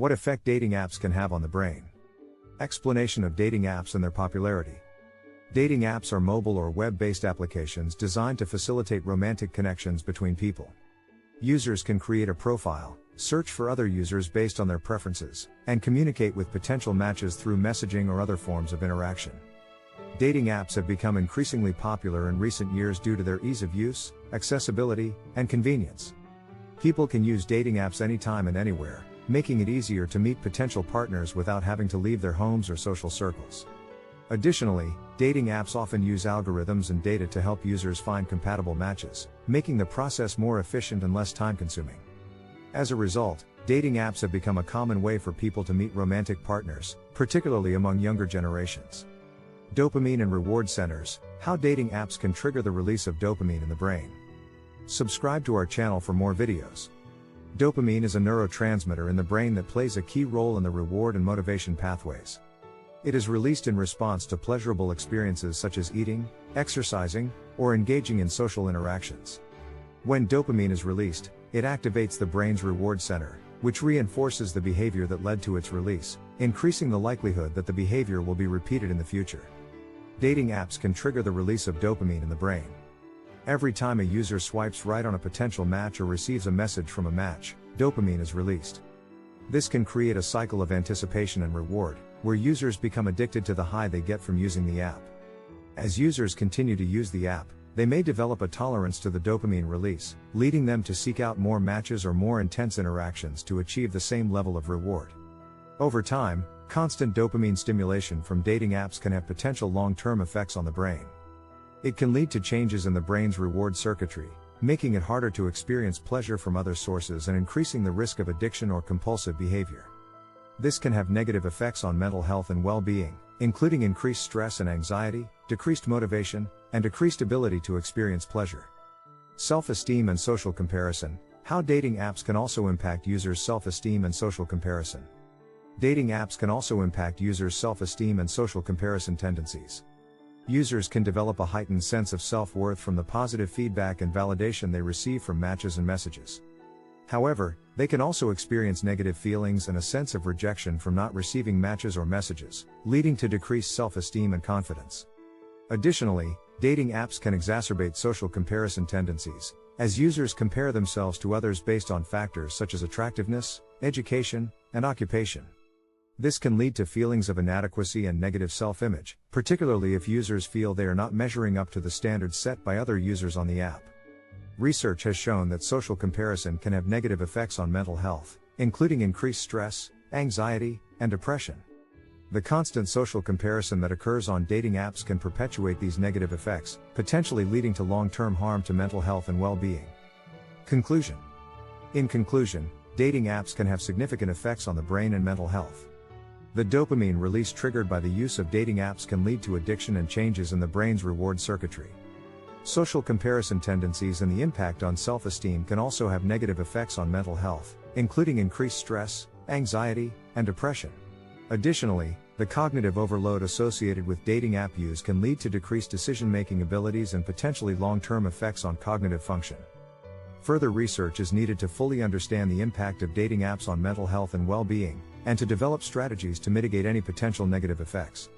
What effect dating apps can have on the brain. Explanation of dating apps and their popularity. Dating apps are mobile or web-based applications designed to facilitate romantic connections between people. Users can create a profile, search for other users based on their preferences, and communicate with potential matches through messaging or other forms of interaction. Dating apps have become increasingly popular in recent years due to their ease of use, accessibility, and convenience. People can use dating apps anytime and anywhere, making it easier to meet potential partners without having to leave their homes or social circles. Additionally, dating apps often use algorithms and data to help users find compatible matches, making the process more efficient and less time-consuming. As a result, dating apps have become a common way for people to meet romantic partners, particularly among younger generations. Dopamine and reward centers: how dating apps can trigger the release of dopamine in the brain. Subscribe to our channel for more videos. Dopamine is a neurotransmitter in the brain that plays a key role in the reward and motivation pathways. It is released in response to pleasurable experiences such as eating, exercising, or engaging in social interactions. When dopamine is released, it activates the brain's reward center, which reinforces the behavior that led to its release, increasing the likelihood that the behavior will be repeated in the future. Dating apps can trigger the release of dopamine in the brain. Every time a user swipes right on a potential match or receives a message from a match, dopamine is released. This can create a cycle of anticipation and reward, where users become addicted to the high they get from using the app. As users continue to use the app, they may develop a tolerance to the dopamine release, leading them to seek out more matches or more intense interactions to achieve the same level of reward. Over time, constant dopamine stimulation from dating apps can have potential long-term effects on the brain. It can lead to changes in the brain's reward circuitry, making it harder to experience pleasure from other sources and increasing the risk of addiction or compulsive behavior. This can have negative effects on mental health and well-being, including increased stress and anxiety, decreased motivation, and decreased ability to experience pleasure. Self-esteem and social comparison: how dating apps can also impact users' self-esteem and social comparison. Dating apps can also impact users' self-esteem and social comparison tendencies. Users can develop a heightened sense of self-worth from the positive feedback and validation they receive from matches and messages. However, they can also experience negative feelings and a sense of rejection from not receiving matches or messages, leading to decreased self-esteem and confidence. Additionally, dating apps can exacerbate social comparison tendencies, as users compare themselves to others based on factors such as attractiveness, education, and occupation. This can lead to feelings of inadequacy and negative self-image, particularly if users feel they are not measuring up to the standards set by other users on the app. Research has shown that social comparison can have negative effects on mental health, including increased stress, anxiety, and depression. The constant social comparison that occurs on dating apps can perpetuate these negative effects, potentially leading to long-term harm to mental health and well-being. Conclusion. In conclusion, dating apps can have significant effects on the brain and mental health. The dopamine release triggered by the use of dating apps can lead to addiction and changes in the brain's reward circuitry. Social comparison tendencies and the impact on self-esteem can also have negative effects on mental health, including increased stress, anxiety, and depression. Additionally, the cognitive overload associated with dating app use can lead to decreased decision-making abilities and potentially long-term effects on cognitive function. Further research is needed to fully understand the impact of dating apps on mental health and well-being, and to develop strategies to mitigate any potential negative effects.